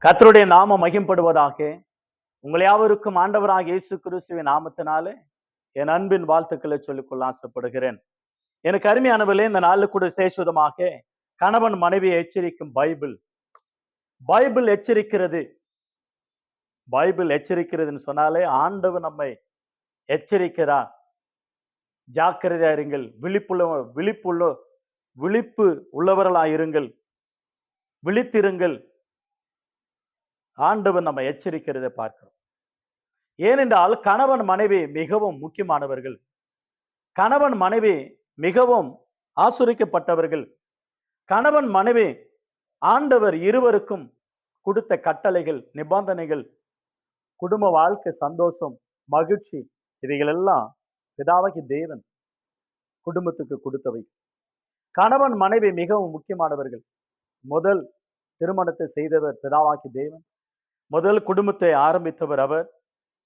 கர்த்தருடைய நாமம் மகிம்படுவதாக. உங்கள் யாவருக்கும் ஆண்டவராக இயேசு கிறிஸ்துவின் நாமத்தினாலே என் அன்பின் வாழ்த்துக்களை சொல்லிக்கொள்ள ஆசைப்படுகிறேன். எனக்கு அருமையானவர்களே, இந்த நாளில் கூட விசேஷமாக கணவன் மனைவியை எச்சரிக்கும் பைபிள். பைபிள் எச்சரிக்கிறது. பைபிள் எச்சரிக்கிறதுன்னு சொன்னாலே ஆண்டவர் நம்மை எச்சரிக்கிறார். ஜாக்கிரதையா இருங்கள், விழிப்பு உள்ளவர்களாயிருங்கள், விழித்திருங்கள். ஆண்டவர் நம்ம எச்சரிக்கிறதை பார்க்கிறோம். ஏனென்றால் கணவன் மனைவி மிகவும் முக்கியமானவர்கள். கணவன் மனைவி மிகவும் ஆசுரிக்கப்பட்டவர்கள். கணவன் மனைவி ஆண்டவர் இருவருக்கும் கொடுத்த கட்டளைகள், நிபந்தனைகள், குடும்ப வாழ்க்கை, சந்தோஷம், மகிழ்ச்சி, இவைகள் எல்லாம் பிதாவாகி தேவன் குடும்பத்துக்கு கொடுத்தவை. கணவன் மனைவி மிகவும் முக்கியமானவர்கள். முதல் திருமணத்தை செய்தவர் பிதாவாகி தேவன். முதல் குடும்பத்தை ஆரம்பித்தவர் அவர்.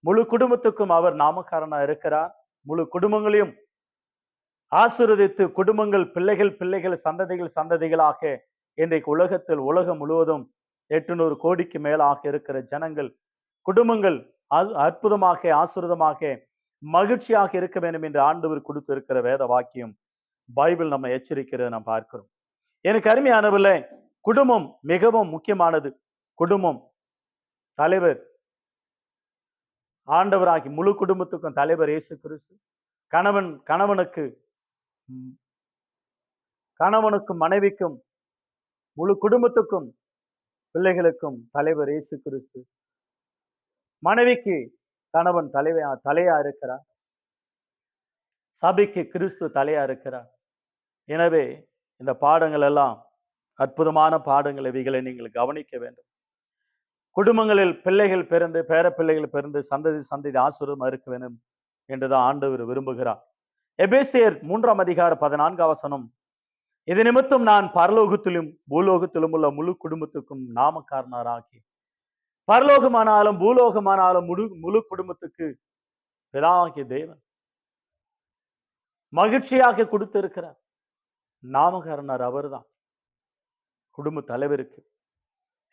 முழு குடும்பத்துக்கும் அவர் நாமக்காரனா இருக்கிறார். முழு குடும்பங்களையும் ஆசீர்வதித்து குடும்பங்கள் பிள்ளைகள் சந்ததிகளாக இன்றைக்கு உலகம் முழுவதும் 800 கோடிக்கு மேலாக இருக்கிற ஜனங்கள், குடும்பங்கள் அற்புதமாக, ஆசீர்வாதமாக, மகிழ்ச்சியாக இருக்க வேண்டும் என்று ஆண்டவர் கொடுத்து இருக்கிற வேத வாக்கியம் பைபிள் நம்ம எச்சரிக்கிறதை நாம் பார்க்கிறோம். எனக்கு அருமையானவர்களே, குடும்பம் மிகவும் முக்கியமானது. குடும்பம் தலைவர் ஆண்டவராகி முழு குடும்பத்துக்கும் தலைவர் இயேசு கிறிஸ்து. கணவனுக்கும் மனைவிக்கும் முழு குடும்பத்துக்கும் பிள்ளைகளுக்கும் தலைவர் இயேசு கிறிஸ்து. மனைவிக்கு கணவன் தலையா இருக்கிறார். சபைக்கு கிறிஸ்து தலையா இருக்கிறார். எனவே இந்த பாடங்கள் எல்லாம் அற்புதமான பாடங்கள். இவைகளை நீங்கள் கவனிக்க வேண்டும். குடும்பங்களில் பிள்ளைகள் பிறந்து, பேர பிள்ளைகள் பிறந்து, சந்ததி ஆசீர்வாதமா இருக்க வேண்டும் என்றுதான் ஆண்டவர் விரும்புகிறார். எபேசியர் 3:14 இது நிமித்தம் நான் பரலோகத்திலும் பூலோகத்திலும் உள்ள முழு குடும்பத்துக்கும் நாமக்காரனாராகி, பரலோகமானாலும் பூலோகமானாலும் முழு குடும்பத்துக்கு பிதாவாகிய தேவன் மகிழ்ச்சியாக கொடுத்திருக்கிறார். நாமக்காரனார் அவர்தான் குடும்ப தலைவருக்கு.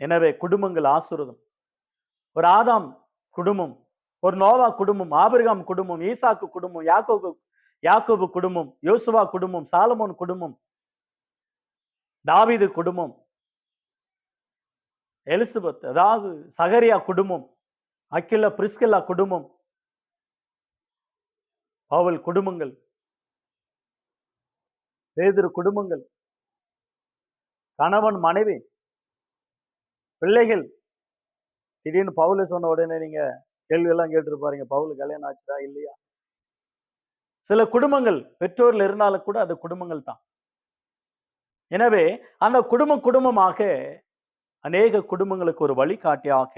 எனவே குடும்பங்கள் ஆசீர்வாதம். ஒரு ஆதாம் குடும்பம், ஒரு நோவா குடும்பம், ஆபிரகாம் குடும்பம், ஈசாக்கு குடும்பம், யாக்கோபு குடும்பம், யோசுவா குடும்பம், சாலமோன் குடும்பம், தாவீது குடும்பம், எலிசபெத் அதாவது சகரியா குடும்பம், அக்கிலா பிரிஸ்கில்லா குடும்பம், பவுல் குடும்பங்கள், பேதுரு குடும்பங்கள், கணவன் மனைவி, பிள்ளைகள். திடீர்னு பவுல சொன்ன உடனே நீங்க கேள்வி எல்லாம் கேட்டிருப்பாருங்க, பவுல் கல்யாணம் ஆச்சுதா இல்லையா? சில குடும்பங்கள் பெற்றோர்ல இருந்தாலும் கூட அது குடும்பங்கள் தான். எனவே அந்த குடும்பமாக அநேக குடும்பங்களுக்கு ஒரு வழிகாட்டியாக,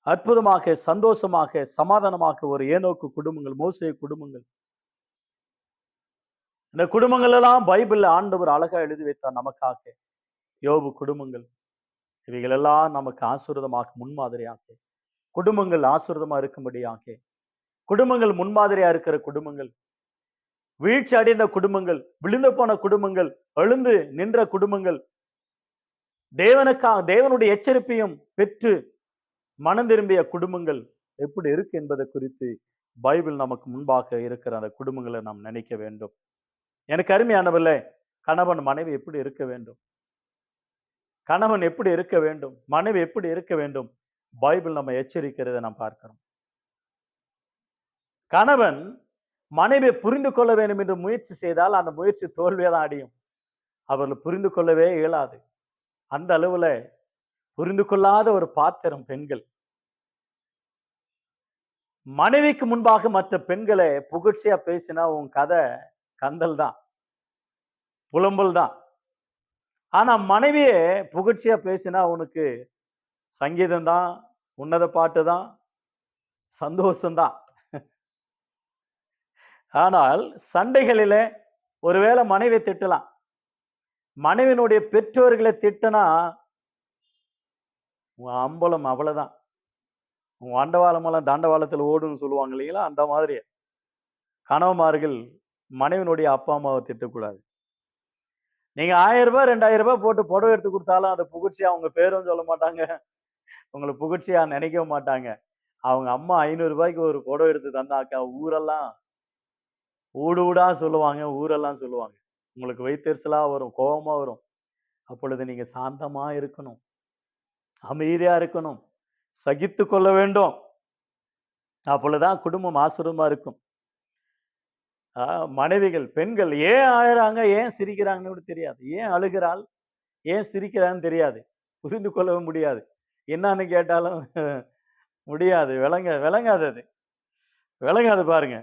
அற்புதமாக, சந்தோஷமாக, சமாதானமாக ஒரு ஏனோக்கு குடும்பங்கள், மோசே குடும்பங்கள், இந்த குடும்பங்கள் எல்லாம் பைபிள்ல ஆண்டவர் அழகா எழுதி வைத்தார் நமக்காக. யோபு குடும்பங்கள், இவைகள் எல்லாம் நமக்கு ஆசீர்வாதமாக, முன்மாதிரியாக, குடும்பங்கள் ஆசீர்வாதமா இருக்கும்படியாக, குடும்பங்கள் முன்மாதிரியா இருக்கிற குடும்பங்கள், வீழ்ச்சி அடைந்த குடும்பங்கள், விழுந்து போன குடும்பங்கள், எழுந்து நின்ற குடும்பங்கள், தேவனுடைய எச்சரிப்பையும் பெற்று மனம் திரும்பிய குடும்பங்கள் எப்படி இருக்கு என்பதை குறித்து பைபிள் நமக்கு முன்பாக இருக்கிற அந்த குடும்பங்களை நாம் நினைக்க வேண்டும். எனக்கு அருமையானவர்களே, கணவன் மனைவி எப்படி இருக்க வேண்டும்? கணவன் எப்படி இருக்க வேண்டும்? மனைவி எப்படி இருக்க வேண்டும்? பைபிள் நம்ம எச்சரிக்கிறதை நாம் பார்க்கிறோம். கணவன் மனைவியை புரிந்து கொள்ள வேண்டும் என்று முயற்சி செய்தால் அந்த முயற்சி தோல்வியதான் அடையும். அவர்கள் புரிந்து கொள்ளவே இயலாது. அந்த அளவுல புரிந்து கொள்ளாத ஒரு பாத்திரம் பெண்கள். மனைவிக்கு முன்பாக மற்ற பெண்களை புகழ்ச்சியா பேசினா உன் கதை கந்தல் தான், புலம்பல் தான். ஆனா மனைவியே புகழ்ச்சியா பேசினா உனக்கு சங்கீதம் தான், உன்னத பாட்டு தான், சந்தோஷம்தான். ஆனால் சண்டைகளில ஒருவேளை மனைவி திட்டலாம். மனைவியினுடைய பெற்றோர்களை திட்டனா உன் அம்பலம் அவ்வளவுதான். உன் ஆண்டவாளமெல்லாம் தாண்டவாளத்தில் ஓடுன்னு சொல்லுவாங்க இல்லைங்களா? அந்த மாதிரி கணவன்மார்கள் மனைவியினுடைய அப்பா அம்மாவை திட்டக்கூடாது. நீங்க 1000 2000 போட்டு புடவை எடுத்து கொடுத்தாலும் அதை புகழ்ச்சியா அவங்க பேரும் சொல்ல மாட்டாங்க, உங்களை புகழ்ச்சியா நினைக்க மாட்டாங்க. அவங்க அம்மா 500 ஒரு புடவை எடுத்து தந்தாக்கா ஊரெல்லாம் ஊடு ஊடா சொல்லுவாங்க, ஊரெல்லாம் சொல்லுவாங்க. உங்களுக்கு வயித்தெரிச்சலா வரும், கோபமா வரும். அப்பொழுது நீங்க சாந்தமா இருக்கணும், அமைதியா இருக்கணும், சகித்து கொள்ள வேண்டும். அப்பொழுதுதான் குடும்பம் ஆசீர்வாதமா இருக்கும். மனைவிகள், பெண்கள் ஏன் அழறாங்க, ஏன் சிரிக்கிறாங்கன்னு கூட தெரியாது. ஏன் அழுகிறாள், ஏன் சிரிக்கிறான்னு தெரியாது. புரிந்து கொள்ளவும் முடியாது. என்னான்னு கேட்டாலும் முடியாது. விளங்காது அது. விளங்காது பாருங்க.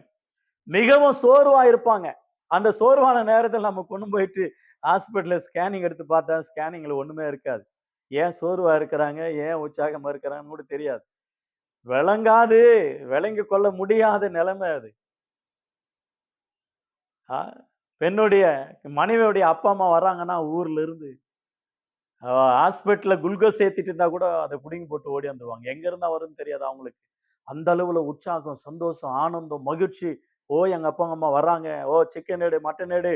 மிகவும் சோர்வா இருப்பாங்க. அந்த சோர்வான நேரத்துல நம்ம கொண்டு போயிட்டு ஹாஸ்பிட்டல்ல ஸ்கேனிங் எடுத்து பார்த்தா, ஸ்கேனிங்ல ஒண்ணுமே இருக்காது. ஏன் சோர்வா இருக்கிறாங்க, ஏன் உற்சாகமா இருக்கிறாங்கன்னு கூட தெரியாது. விளங்காது, விளங்கிக் கொள்ள முடியாத நிலைமை அது. ஆ பெண்ணுடைய மனைவியுடைய அப்பா, அம்மா வர்றாங்கன்னா ஊர்ல இருந்து ஹாஸ்பிட்டல்ல குளுக்கோஸ் ஏத்திட்டு இருந்தா கூட அதை புடுங்கி போட்டு ஓடி வந்துருவாங்க. எங்க இருந்தா வரும்னு தெரியாது அவங்களுக்கு. அந்த அளவுல உற்சாகம், சந்தோஷம், ஆனந்தம், மகிழ்ச்சி. ஓ எங்க அப்பா, அம்மா வர்றாங்க. ஓ சிக்கன் எடு, மட்டன் எடு,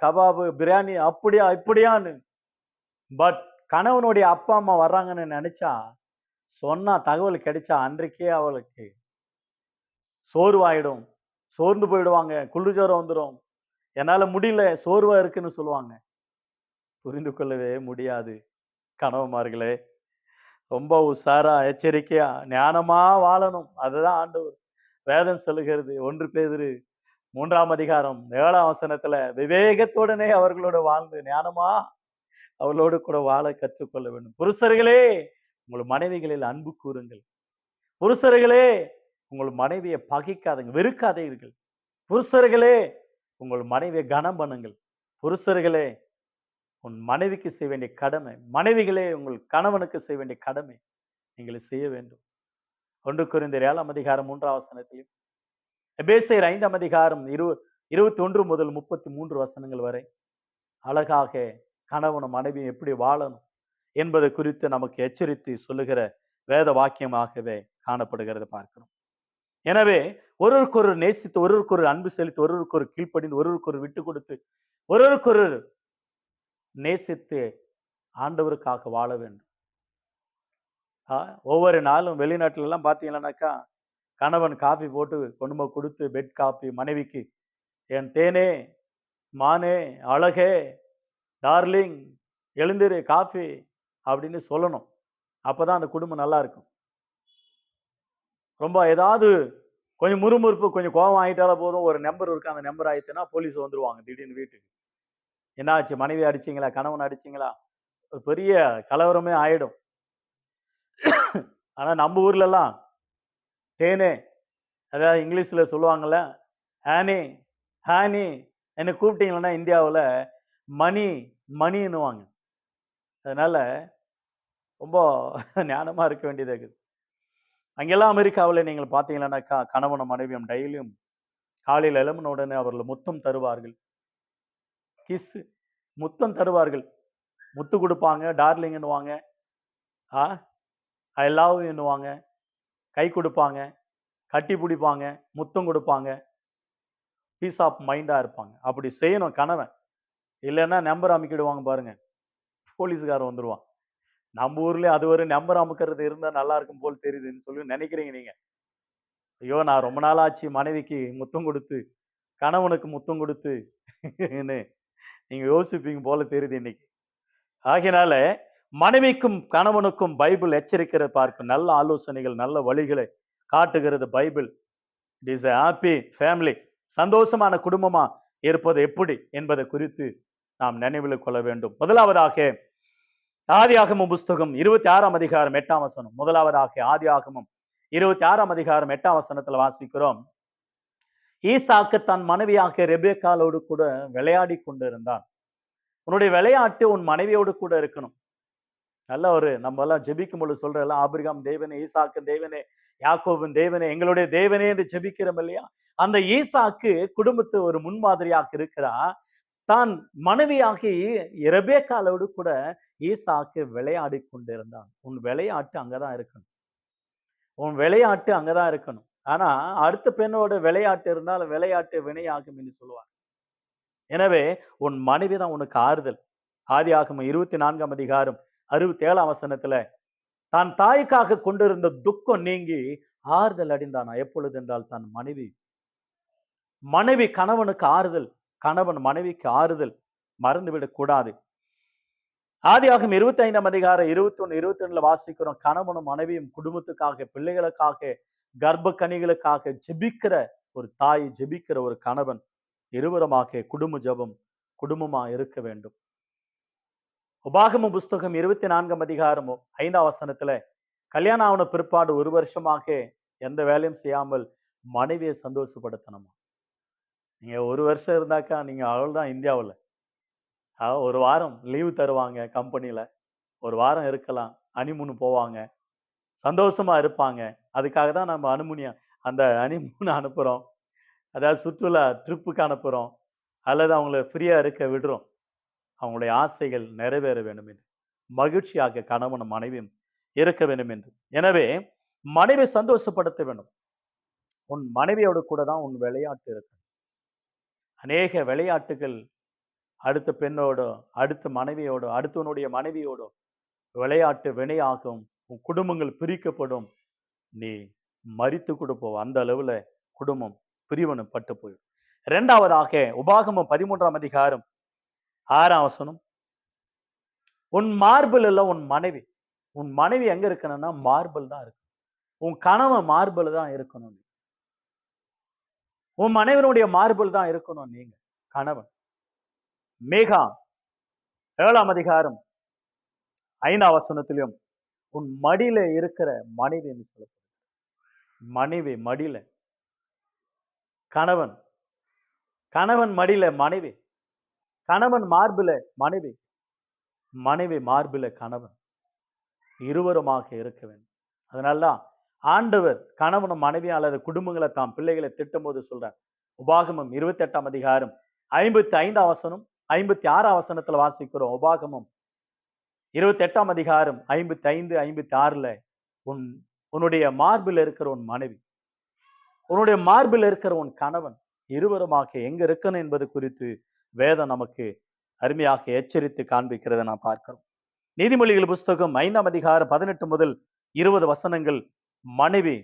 கபாபு, பிரியாணி அப்படியா, இப்படியான்னு. பட் கணவனுடைய அப்பா, அம்மா வர்றாங்கன்னு நினைச்சா, சொன்னா தகவல் கிடைச்சா அன்றைக்கே அவளுக்கு சோர்வாயிடும். சோர்ந்து போயிடுவாங்க. குளிர்ஜுரம் வந்துரும். என்னால முடியல, சோர்வா இருக்குன்னு சொல்லுவாங்க. புரிந்து கொள்ளவே முடியாது. கணவன்மார்களே, ரொம்ப உஷாரா, எச்சரிக்கையா, ஞானமா வாழணும். அதுதான் ஆண்டவர் வேதம் சொல்லுகிறது. 1 பேதுரு 3ஆம் அதிகாரம் 7ஆம் வசனத்துல விவேகத்துடனே அவர்களோடு வாழ்ந்து ஞானமா அவர்களோடு கூட வாழ கற்றுக்கொள்ள வேண்டும். புருஷர்களே, உங்கள் மனைவிகளில் அன்பு கூறுங்கள். புருஷர்களே, உங்கள் மனைவியை பகைக்காதீங்க, வெறுக்காதீர்கள். புருஷர்களே, உங்கள் மனைவியை கனம் பண்ணுங்கள். புருஷர்களே, உன் மனைவிக்கு செய்ய வேண்டிய கடமை, மனைவிகளே உங்கள் கணவனுக்கு செய்ய வேண்டிய கடமை நீங்கள் செய்ய வேண்டும். 1 கொரிந்தியர் 7ஆம் அதிகாரம் 3ஆம் வசனத்திலும், எபேசியர் 5ஆம் அதிகாரம் 21 முதல் 33 வசனங்கள் வரை அழகாக கணவனும் மனைவியும் எப்படி வாழணும் என்பது குறித்து நமக்கு எச்சரித்து சொல்லுகிற வேத வாக்கியமாகவே காணப்படுகிறது பார்க்கிறோம். எனவே ஒருவருக்கொரு நேசித்து, ஒருவருக்கொரு அன்பு செலுத்தி, ஒருவருக்கொரு கீழ்ப்படிந்து, ஒருவருக்கொரு விட்டு கொடுத்து, ஒருவருக்கொரு நேசித்து ஆண்டவருக்காக வாழ வேண்டும். ஒவ்வொரு நாளும் வெளிநாட்டுல எல்லாம் பாத்தீங்கன்னாக்கா, கணவன் காஃபி போட்டு கொண்டு போய் கொடுத்து பெட் காஃபி மனைவிக்கு, என் தேனே, மானே, அழகே, டார்லிங், எழுந்திரு காஃபி அப்படின்னு சொல்லணும். அப்பதான் அந்த குடும்பம் நல்லா இருக்கும். ரொம்ப ஏதாவது கொஞ்சம் முறுமுறுப்பு, கொஞ்சம் கோபம் ஆயிட்டால போதும், ஒரு நம்பர் இருக்கு, அந்த நம்பர் ஆயிடுச்சுன்னா போலீஸ் வந்துருவாங்க திடீர்னு வீட்டுக்கு. என்ன ஆச்சு, மனைவி அடிச்சீங்களா, கணவன் அடிச்சீங்களா, ஒரு பெரிய கலவரமே ஆயிடும். ஆனா நம்ம ஊர்ல எல்லாம் தேனே, அதாவது இங்கிலீஷ்ல சொல்லுவாங்கல்ல, ஹானி ஹானி என்ன கூப்பிட்டீங்கன்னா இந்தியாவில் மணி மணின்னுவாங்க. அதனால ரொம்ப ஞானமா இருக்க வேண்டியது இருக்குது. அங்கெல்லாம் அமெரிக்காவில் நீங்கள் பார்த்தீங்கன்னாக்கா, கணவனும் மனைவியும் டெய்லியும் காலையில் எழும்பின உடனே அவர்கள் முத்தம் தருவார்கள். கிஸ், முத்தம் தருவார்கள். முத்து கொடுப்பாங்க, டார்லிங் என்னுவாங்க, ஐ லவ் என்னுவாங்க, கை கொடுப்பாங்க, கட்டி பிடிப்பாங்க, முத்தம் கொடுப்பாங்க, பீஸ் ஆஃப் மைண்டா இருப்பாங்க. அப்படி செய்யணும் கணவன். இல்லைன்னா நம்பர் அமுக்கிடுவாங்க பாருங்க, போலீஸ்காரன் வந்துருவான். நம்ம ஊர்லயே அது ஒரு நம்பர் அமுக்கிறது இருந்தா நல்லா இருக்கும் போல் தெரியுதுன்னு சொல்லி நினைக்கிறீங்க நீங்க. ஐயோ நான் ரொம்ப நாள் ஆச்சு மனைவிக்கு முத்தம் கொடுத்து, கணவனுக்கு முத்தம் கொடுத்து நீங்க யோசிப்பீங்க போல தெரியுது இன்னைக்கு. ஆகையினால மனைவிக்கும் கணவனுக்கும் பைபிள் எச்சரிக்கிற பார்க்கும் நல்ல ஆலோசனைகள், நல்ல வழிகளை காட்டுகிறது Bible. It is happy family, சந்தோஷமான குடும்பமா இருப்பது எப்படி என்பதை குறித்து நாம் நினைவில் கொள்ள வேண்டும். முதலாவதாக ஆதியாகமம் புஸ்தகம் 26ஆம் அதிகாரம் 8ஆம் வசனம். முதலாவதாக ஆதியாகமம் 26ஆம் அதிகாரம் 8ஆம் வசனத்துல வாசிக்கிறோம். ஈசாக்கு தன் மனைவியாக ரெபேக்காலோடு கூட விளையாடி கொண்டிருந்தான். உன்னுடைய விளையாட்டு உன் மனைவியோடு கூட இருக்கணும். நல்ல ஒரு நம்ம எல்லாம் ஜெபிக்கும் பொழுது சொல்ற எல்லாம் ஆபிரகாம் தேவனே, ஈசாக்கு தேவனே, யாக்கோபின் தேவனே, எங்களுடைய தேவனே என்று ஜெபிக்கிறோம் இல்லையா? அந்த ஈசாக்கு குடும்பத்து ஒரு முன்மாதிரியாக இருக்கிறா. தான் மனைவியாகி ரெபேக்காலோடு கூட ஈசாக்கு விளையாடி கொண்டிருந்தான். உன் விளையாட்டு அங்கதான் இருக்கணும். உன் விளையாட்டு அங்கதான் இருக்கணும். ஆனா அடுத்த பெண்ணோட விளையாட்டு இருந்தால் விளையாட்டு வினையாகும் என்று சொல்லுவார். எனவே உன் மனைவி தான் உனக்கு ஆறுதல். ஆதியாகமம் 24ஆம் அதிகாரம் 67ஆம் வசனத்துல தான் தாய்க்காக கொண்டிருந்த துக்கம் நீங்கி ஆறுதல் அடைந்தானா. எப்பொழுது என்றால் தன் மனைவி. மனைவி கணவனுக்கு ஆறுதல், கணவன் மனைவிக்கு ஆறுதல். மறந்துவிடக் கூடாது. ஆதியாகமம் 25ஆம் அதிகாரம் 21, 22ல வாசிக்கிறோம். கணவனும் மனைவியும் குடும்பத்துக்காக, பிள்ளைகளுக்காக, கர்ப்ப கனிகளுக்காக ஜெபிக்கிற ஒரு தாய், ஜெபிக்கிற ஒரு கணவன், இருவருமாக குடும்ப ஜெபம் குடும்பமா இருக்க வேண்டும். உபாகம புஸ்தகம் 24ஆம் அதிகாரம் 5ஆம் வசனத்துல கல்யாணம் ஆன பிற்பாடு 1 வருஷமாக எந்த வேலையும் செய்யாமல் மனைவியை சந்தோஷப்படுத்தணுமா. நீங்க 1 வருஷம் இருந்தாக்கா நீங்க அவ்வளவுதான் இந்தியாவுல. ஒரு வாரம் லீவு தருவாங்க கம்பெனில. ஒரு வாரம் இருக்கலாம். ஹனிமூன் போவாங்க. சந்தோஷமா இருப்பாங்க. அதுக்காக தான் நம்ம அந்த ஹனிமூன் அனுப்புறோம். அதாவது சுற்றுலா ட்ரிப்புக்கு அனுப்புறோம். அல்லது அவங்கள ஃப்ரீயா இருக்க விடுறோம். அவங்களுடைய ஆசைகள் நிறைவேற வேண்டும் என்று. மகிழ்ச்சியாக கணவனும் மனைவியும் இருக்க வேண்டும் என்று. எனவே மனைவி சந்தோஷப்படுத்த வேண்டும். உன் மனைவியோடு கூட தான் உன் விளையாட்டு இருக்கு. அநேக விளையாட்டுகள் அடுத்த பெண்ணோடோ, அடுத்த மனைவியோடோ, அடுத்தவனுடைய மனைவியோடோ விளையாட்டு வினையாகும். உன் குடும்பங்கள் பிரிக்கப்படும். நீ மரித்து கூட போவ. அந்த அளவுல குடும்பம் பிரிவினை பட்டு போயிடும். இரண்டாவதாக உபாகமம் 13ஆம் அதிகாரம் 6ஆம் வசனம். உன் மார்பில் இல்ல உன் மனைவி. உன் மனைவி எங்க இருக்கணும்னா மார்பில் தான் இருக்கு. உன் கணவன் மார்பில் தான் இருக்கணும். உன் மனைவனுடைய மார்பில் தான் இருக்கணும் நீங்க கணவன். மேகா 7ஆம் அதிகாரம் 5ஆம் வசனத்திலும் உன் மடியில இருக்கிற மனைவி என்று சொல்லப்படுது. மனைவி மடியில கணவன், கணவன் மடியில மனைவி, கணவன் மார்பில மனைவி, மனைவி மார்பில கணவன், இருவருமாக இருக்க வேண்டும். அதனாலதான் ஆண்டவர் கணவனும் மனைவி அல்லது குடும்பங்களை தாம் பிள்ளைகளை திட்டும் போது சொல்றார். உபாகமம் 28ஆம் அதிகாரம் 55ஆம் வசனம் 56ஆம் வசனத்துல வாசிக்கிறோம். உபாகமம் 28ஆம் அதிகாரம் 55, 56ல உன்னுடைய மார்பில் இருக்கிற உன் மனைவி, உன்னுடைய மார்பில் இருக்கிற உன் கணவன் இருவருமாக எங்க இருக்கணும் என்பது குறித்து வேதம் நமக்கு அருமையாக எச்சரித்து காண்பிக்கிறதை நான் பார்க்கிறோம். நீதிமொழிகள் புஸ்தகம் 5ஆம் அதிகாரம் 18 முதல் 20 வசனங்கள். மனைவி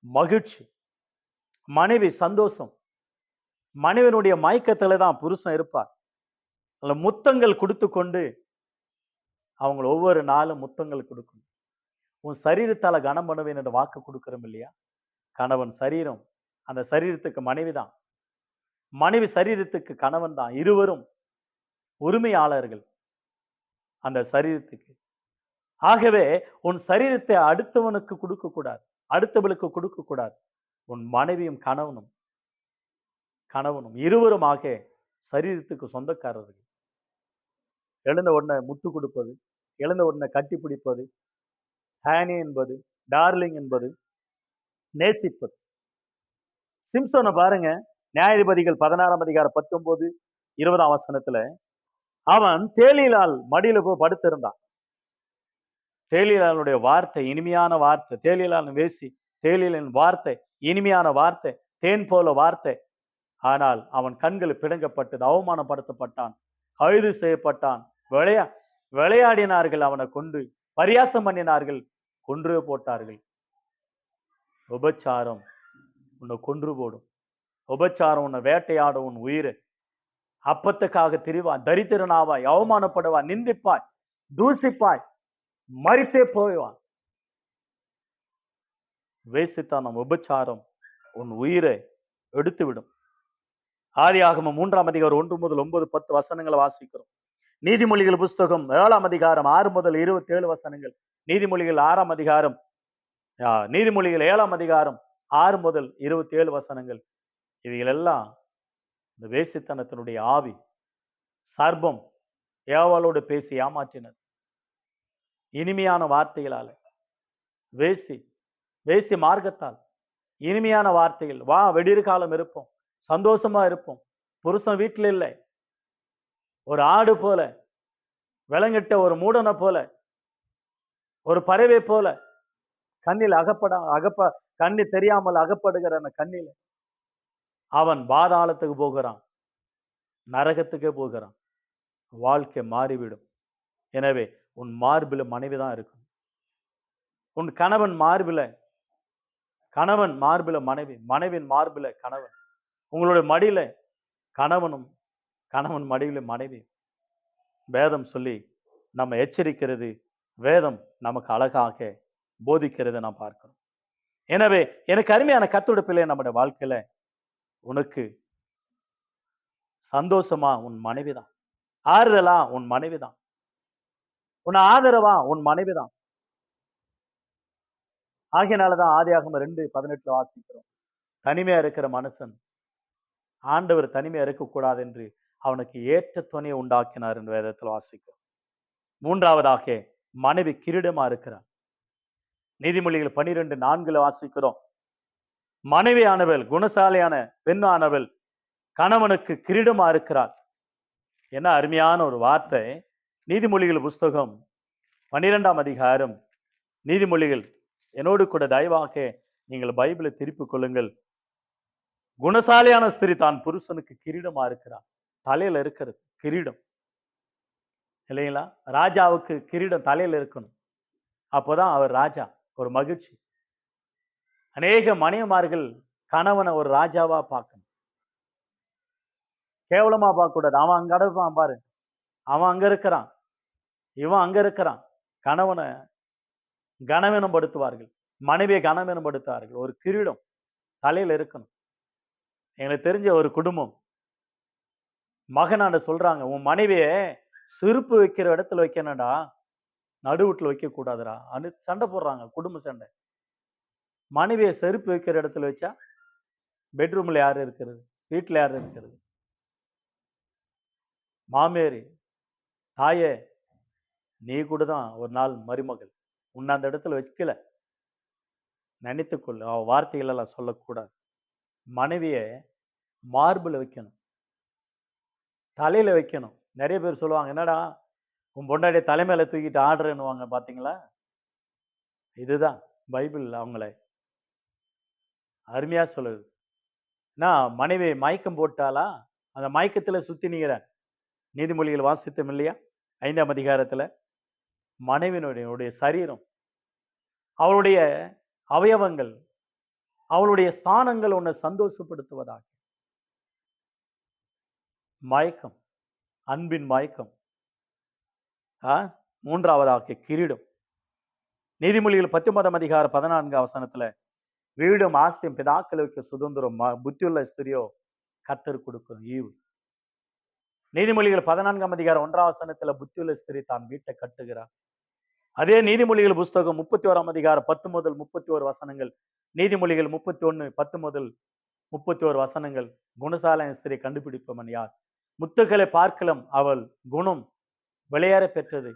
மகிழ்ச்சி, மனைவி சந்தோஷம். மனைவியினுடைய மயக்கத்துல தான் புருஷன் இருப்பார். முத்தங்கள் கொடுத்து கொண்டு அவங்க ஒவ்வொரு நாளும் முத்தங்கள் கொடுக்கணும். உன் சரீரத்தால கனம் பண்ணுவேன் என்று வாக்கு கொடுக்கிறோம் இல்லையா. கணவன் சரீரம், அந்த சரீரத்துக்கு மனைவி தான், மனைவி சரீரத்துக்கு கணவன் தான். இருவரும் உரிமையாளர்கள் அந்த சரீரத்துக்கு. ஆகவே உன் சரீரத்தை அடுத்தவனுக்கு கொடுக்க கூடாது, அடுத்தவளுக்கு கொடுக்க கூடாது. உன் மனைவியும் கணவனும் கணவனும் இருவருமாக சரீரத்துக்கு சொந்தக்காரர்கள். எழுந்த உடனே முத்து கொடுப்பது, எழுந்த உடனே கட்டி பிடிப்பது, ஹேனி என்பது, டார்லிங் என்பது, நேசிப்பது. சிம்சோனை பாருங்க, நியாயாதிபதிகள் 16ஆம் அதிகாரம் 19, 20ஆம் வசனத்துல அவன் தேலிலால் மடியில போய் படுத்திருந்தான். தேலிலாளுடைய வார்த்தை இனிமையான வார்த்தை. தேலிலால் வேசி, தேலிலின் வார்த்தை இனிமையான வார்த்தை, தேன் போல வார்த்தை. ஆனால் அவன் கண்கள் பிடுங்கப்பட்டது, அவமானப்படுத்தப்பட்டான், கைது செய்யப்பட்டான். விளையாடினார்கள், அவனை கொண்டு பரியாசம் பண்ணினார்கள், கொன்று போட்டார்கள். உபச்சாரம் உன்னை கொன்று போடும். உபச்சாரம் உன்னை வேட்டையாடும். உன் உயிரை அப்பத்துக்காக திரிவாய், தரித்திரனாவாய், அவமானப்படுவாய், நிந்திப்பாய், தூசிப்பாய், மரித்தே போய்வான். வேசித்தனம் உபச்சாரம் உன் உயிரை எடுத்துவிடும். ஆதியாகமம் 3ஆம் அதிகாரம் 1 முதல் 9, 10 வசனங்களை வாசிக்கிறோம். நீதிமொழிகள் புஸ்தகம் 7ஆம் அதிகாரம் 6 முதல் 27 வசனங்கள். நீதிமொழிகள் 6ஆம் அதிகாரம், நீதிமொழிகள் 7ஆம் அதிகாரம் 6 முதல் 27 வசனங்கள். இவைகள் எல்லாம் இந்த வேசித்தனத்தினுடைய ஆவி, சர்ப்பம் ஏவாளோடு பேசி ஏமாற்றினது இனிமையான வார்த்தைகளால. வேசி மார்க்கத்தால் இனிமையான வார்த்தைகள். வா, வெடிர்காலம் இருப்போம், சந்தோஷமா இருப்போம். புருஷன் வீட்டில் இல்லை, ஒரு ஆடு போல, விலங்கிட்ட ஒரு மூடனை போல, ஒரு பறவை போல, கண்ணில் கண்ணி தெரியாமல் அகப்படுகிற அந்த கண்ணில அவன் பாதாளத்துக்கு போகிறான். நரகத்துக்கே போகிறான். வாழ்க்கை மாறிவிடும். எனவே உன் மார்பில மனைவி தான் இருக்கும். உன் கணவன் மார்பில மனைவி, மனைவியின் மார்பில கணவன். உங்களுடைய மடியில கணவனும், கணவன் மடியில மனைவி. வேதம் சொல்லி நம்ம எச்சரிக்கிறது, வேதம் நமக்கு அழகாக போதிக்கிறதை நாம் பார்க்கிறோம். எனவே எனக்கு அருமையான கர்த்தருடைய பிள்ளையே, நம்முடைய வாழ்க்கையில உனக்கு சந்தோஷமா உன் மனைவிதான். ஆறுதலா உன் மனைவிதான். உன் ஆதரவா உன் மனைவிதான். ஆகையினாலதான் ஆதியாகமம் 2:18 வாசிக்கிறோம். தனிமையா இருக்கிற மனுஷன், ஆண்டவர் தனிமையா இருக்கக்கூடாது என்று அவனுக்கு ஏற்ற துணையை உண்டாக்கினார் என்று வேதத்தில் வாசிக்கிறோம். மூன்றாவதாக மனைவி கிரீடமா இருக்கிறார். நீதிமொழிகள் 12:4 வாசிக்கிறோம். மனைவியானவள், குணசாலியான பெண்ணானவள் கணவனுக்கு கிரீடமா இருக்கிறார். என்ன அருமையான ஒரு வார்த்தை. நீதிமொழிகள் புஸ்தகம் 12ஆம் அதிகாரம், நீதிமொழிகள், என்னோடு கூட தயவாக நீங்கள் பைபிளை திருப்பிக் கொள்ளுங்கள். குணசாலியான ஸ்திரீ தான் புருஷனுக்கு கிரீடமா இருக்கிறார். தலையில இருக்கிறது கிரீடம் இல்லைங்களா? ராஜாவுக்கு கிரீடம் தலையில இருக்கணும். அப்போதான் அவர் ராஜா. ஒரு மகிழ்ச்சி. அநேக மனைவிமார்கள் கணவனை ஒரு ராஜாவா பார்க்கணும். கேவலமா பார்க்க கூடாது. அவன் அங்க இருப்பான் பாரு, அவன் அங்க இருக்கிறான், இவன் அங்க இருக்கிறான். கணவனை கனவீனப்படுத்துவார்கள், மனைவியை கனவீனப்படுத்துவார்கள். ஒரு கிரீடம் தலையில இருக்கணும். எங்களுக்கு தெரிஞ்ச ஒரு குடும்பம், மகனாண்ட சொல்றாங்க, உன் மனைவியை செருப்பு வைக்கிற இடத்துல வைக்கணும்டா, நடுவுட்டுல வைக்க கூடாதுடா. சண்டை போடுறாங்க, குடும்ப சண்டை. மனைவியை செருப்பு வைக்கிற இடத்துல வச்சா பெட்ரூம்ல யாரு இருக்கிறது? வீட்டுல யாரு இருக்கிறது? மாமேரி, தாயே, நீ கூட தான் ஒரு நாள் மருமகள், உன்னை அந்த இடத்துல வைக்கல, நினைத்துக்கொள்ளு. அவ வார்த்தைகள் எல்லாம் சொல்லக்கூடாது. மனைவிய மார்பில் வைக்கணும், தலையில வைக்கணும். நிறைய பேர் சொல்லுவாங்க, என்னடா உன் பொண்டாடிய தலைமையில தூக்கிட்டு ஆடுறேன்னுவாங்க. பாத்தீங்களா? இதுதான் பைபிள் அவங்களை அருமையா சொல்லுது. நான் மனைவி மயக்கம் போட்டாலா, அந்த மயக்கத்துல சுத்தி நீங்கிற நீதிமொழிகள் வாசித்தோம் இல்லையா? 5ஆம் அதிகாரத்துல மனைவியினுடைய சரீரம், அவளுடைய அவயவங்கள், அவளுடைய ஸ்தானங்கள் உன்னை சந்தோஷப்படுத்துவதாக. மயக்கம், அன்பின் மயக்கம். மூன்றாவதாக கிரீடம். நீதிமொழிகள் 19ஆம் அதிகாரம் 14 வசனத்துல, வீடும் ஆஸ்தியும் பிதாக்களுக்கு சுதந்திரம், புத்தியுள்ள ஸ்திரியோ கர்த்தர் கொடுக்கும் ஈவு. நீதிமொழிகள் 14ஆம் அதிகாரம் 1ஆம் வசனத்துல, புத்தியுள்ள ஸ்திரீ தான் வீட்டை கட்டுகிறார். அதே நீதிமொழிகள் புஸ்தகம் 31ஆம் அதிகாரம் 10 முதல் 31 வசனங்கள், நீதிமொழிகள் 31 10 முதல் 31 வசனங்கள், குணசாலியான ஸ்திரீ கண்டுபிடிப்பவன் யார்? முத்துக்களை பார்க்கலாம் அவள் குணம் விளையாற பெற்றது.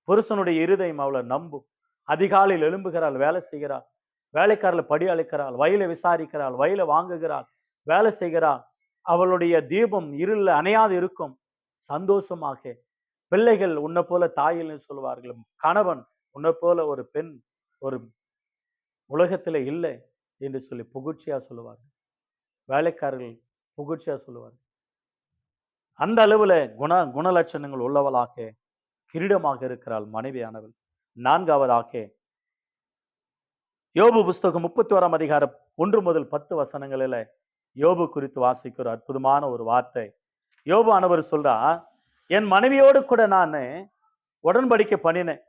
புருஷனுடைய இருதயம் அவளை நம்பும். அதிகாலையில் எழும்புகிறாள், வேலை செய்கிறாள், வேலைக்காரர்களை படி அழைக்கிறாள், வயலை விசாரிக்கிறாள், வயலை வாங்குகிறாள், வேலை செய்கிறாள். அவளுடைய தீபம் இருள அணையாது இருக்கும். சந்தோஷமாக பிள்ளைகள் உன்னை போல தாயில்னு சொல்லுவார்கள். கணவன் உன்னை போல ஒரு பெண் ஒரு உலகத்துல இல்லை என்று சொல்லி புகழ்ச்சியா சொல்லுவார்கள். வேலைக்காரர்கள் புகழ்ச்சியா சொல்லுவார்கள். அந்த அளவுல குணலட்சணங்கள் உள்ளவளாக கிரீடமாக இருக்கிறாள் மனைவியானவள். நான்காவதாக யோபு புஸ்தகம் 31ஆம் அதிகாரம் 1 முதல் 10 வசனங்களில யோபு குறித்து வாசிக்கிற அற்புதமான ஒரு வார்த்தை. யோபு ஆனவர் சொல்றா, என் மனைவியோடு கூட நான் உடன்படிக்கை பண்ணினேன்.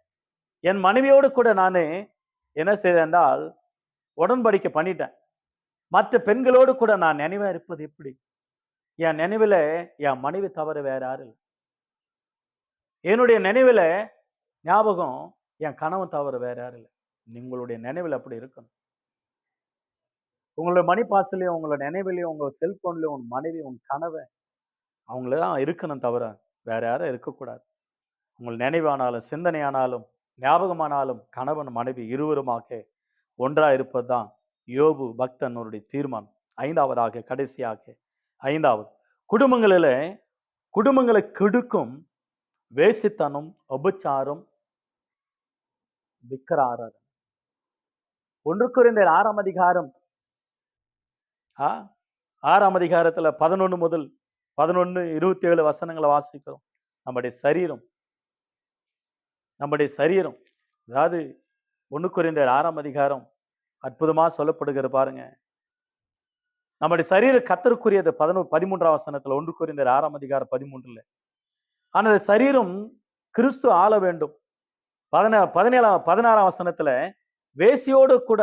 என் மனைவியோடு கூட நான் என்ன செய்தேன் என்றால் உடன்படிக்கை பண்ணிட்டேன். மற்ற பெண்களோடு கூட நான் நினைவா இருப்பது எப்படி? என் நினைவுல என் மனைவி தவிர வேற யாரும் இல்லை. என்னுடைய நினைவுல ஞாபகம் என் கணவன் தவிர வேற யாரும் இல்லை. உங்களுடைய நினைவில் அப்படி இருக்கணும். உங்களோட மணி பாஸ்லயும், உங்களோட நினைவிலையும், உங்க செல்போன்லயும் உங்க மனைவி, உங்க கணவன் அவங்களதான் இருக்கணும் தவிர வேற யாரும் இருக்கக்கூடாது. உங்கள் நினைவானாலும் சிந்தனையானாலும் ஞாபகமானாலும் கணவன் மனைவி இருவருமாக ஒன்றா இருப்பதுதான் யோபு பக்தனுடைய தீர்மானம். ஐந்தாவதாக, கடைசியாக ஐந்தாவது, குடும்பங்களை கெடுக்கும் வேசித்தனம், உபச்சாரம், விக்கிர ஆராதனை. 1 கொரிந்தியர் 6ஆம் அதிகாரம் 6ஆம் அதிகாரத்துல 11 முதல் 11:27 வசனங்களை வாசிக்கிறோம். நம்முடைய சரீரம் நம்முடைய சரீரம் அதாவது 1 கொரிந்தியர் 6ஆம் அதிகாரம் அற்புதமா சொல்லப்படுகிறது பாருங்க. நம்முடைய சரீரம் கர்த்தருக்குரியது. 13ஆம் வசனத்துல 1 கொரிந்தியர் 6ஆம் அதிகாரம் 13ல. ஆனா அந்த சரீரம் கிறிஸ்து ஆள வேண்டும். 16ஆம் வசனத்துல வேசியோடு கூட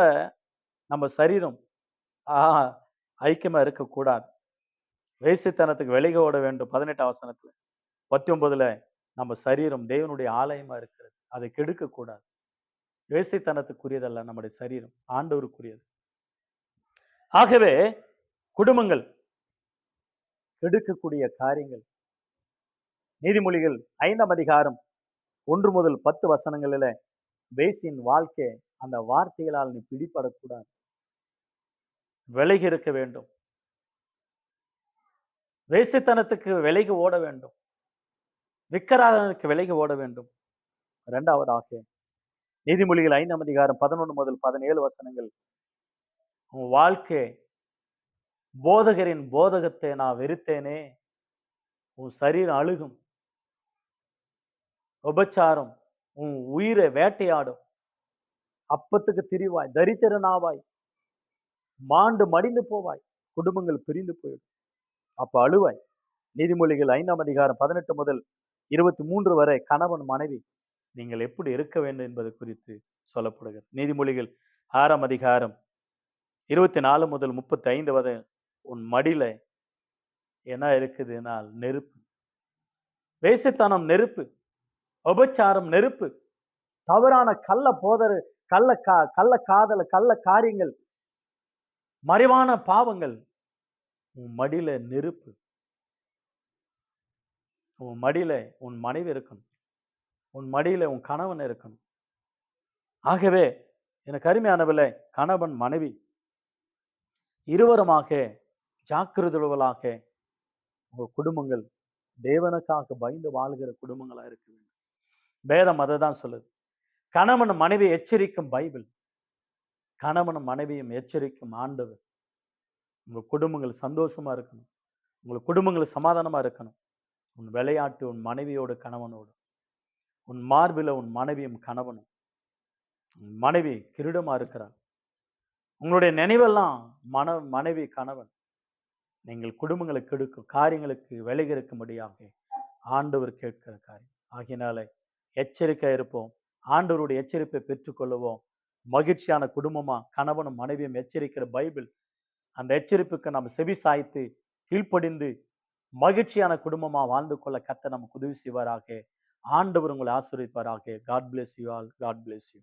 நம்ம சரீரம் ஐக்கியமா இருக்கக்கூடாது. வேசித்தனத்துக்கு விலகி ஓட வேண்டும். 18ஆம் வசனத்துல. 19ல நம்ம சரீரம் தேவனுடைய ஆலயமா இருக்கிறது. அதை கெடுக்க கூடாது. வேசித்தனத்துக்குரியதல்ல நம்முடைய சரீரம், ஆண்டவருக்குரியது. ஆகவே குடும்பங்கள் கெடுக்கக்கூடிய காரியங்கள். நீதிமொழிகள் 5ஆம் அதிகாரம் 1 முதல் 10 வசனங்களில வேசியின் வாழ்க்கை, அந்த வார்த்தைகளால் நீ பிடிபடக்கூடாது. விலகி இருக்க வேண்டும். வேசித்தனத்துக்கு விலகி ஓட வேண்டும். விக்கிராதனுக்கு விலகி ஓட வேண்டும். 2வதாக நீதிமொழிகள் 5ஆம் அதிகாரம் 11 முதல் 17 வசனங்கள். உன் வாழ்க்கை போதகரின் போதகத்தை நான் வெறுத்தேனே, உன் சரீரம் அழுகும். உபச்சாரம் உன் உயிரை வேட்டையாடும். அப்பத்துக்கு திரிவாய், தரித்திரனாவாய், மாண்டு மடிந்து போவாய், குடும்பங்கள் பிரிந்து போயிடும். அப்ப அழுவாய். நீதிமொழிகள் 5ஆம் அதிகாரம் 18 முதல் 23 வரை கணவன் மனைவி நீங்கள் எப்படி இருக்க வேண்டும் என்பது குறித்து சொல்லப்படுகிறது. நீதிமொழிகள் 6ஆம் அதிகாரம் 24 முதல் 35 வரை உன் மடியில என்ன இருக்குதுனால் நெருப்பு. வேசித்தனம் நெருப்பு, உபச்சாரம் நெருப்பு, தவறான கள்ள காதல், கள்ள காரியங்கள், மறைவான பாவங்கள் உன் மடியில நெருப்பு. உன் மடியில உன் மனைவி இருக்கணும். உன் மடியில உன் கணவன் இருக்கணும். ஆகவே எனக்கு அருமையானவர்களே, கணவன் மனைவி இருவருமாக ஜாக்கிரதையுள்ளவர்களாக உங்க குடும்பங்கள் தேவனுக்காக பயந்து வாழ்கிற குடும்பங்களா இருக்க வேண்டும். வேதம் அதை தான் சொல்லுது. கணவன் மனைவி எச்சரிக்கும் பைபிள். கணவன் மனைவியும் எச்சரிக்கும் ஆண்டவர். உங்க குடும்பங்கள் சந்தோஷமா இருக்கணும். உங்க குடும்பங்கள் சமாதானமா இருக்கணும். உன் விளையாட்டு உன் மனைவியோடு கணவனோடு, உன் மார்பில உன் மனைவியும் கணவனும். உன் மனைவி கிரீடமா இருக்கிறார். உங்களுடைய நினைவெல்லாம் மனைவி கணவன். நீங்கள் குடும்பங்களுக்கு கெடுக்கும் காரியங்களுக்கு விலகி இருக்கும்படியாக ஆண்டவர் கேட்கிற காரியம். ஆகினால எச்சரிக்கை இருப்போம். ஆண்டவருடைய எச்சரிப்பை பெற்றுக்கொள்ளுவோம். மகிழ்ச்சியான குடும்பமா கணவனும் மனைவியும் எச்சரிக்கிற பைபிள். அந்த எச்சரிப்புக்கு நாம் செவி சாய்த்து கீழ்ப்படிந்து மகிழ்ச்சியான குடும்பமா வாழ்ந்து கொள்ள கர்த்தர் நமக்கு உதவி செய்வாராக. ஆண்டவர் உங்களை ஆசீர்வதிப்பாராக. God bless you all. God bless you.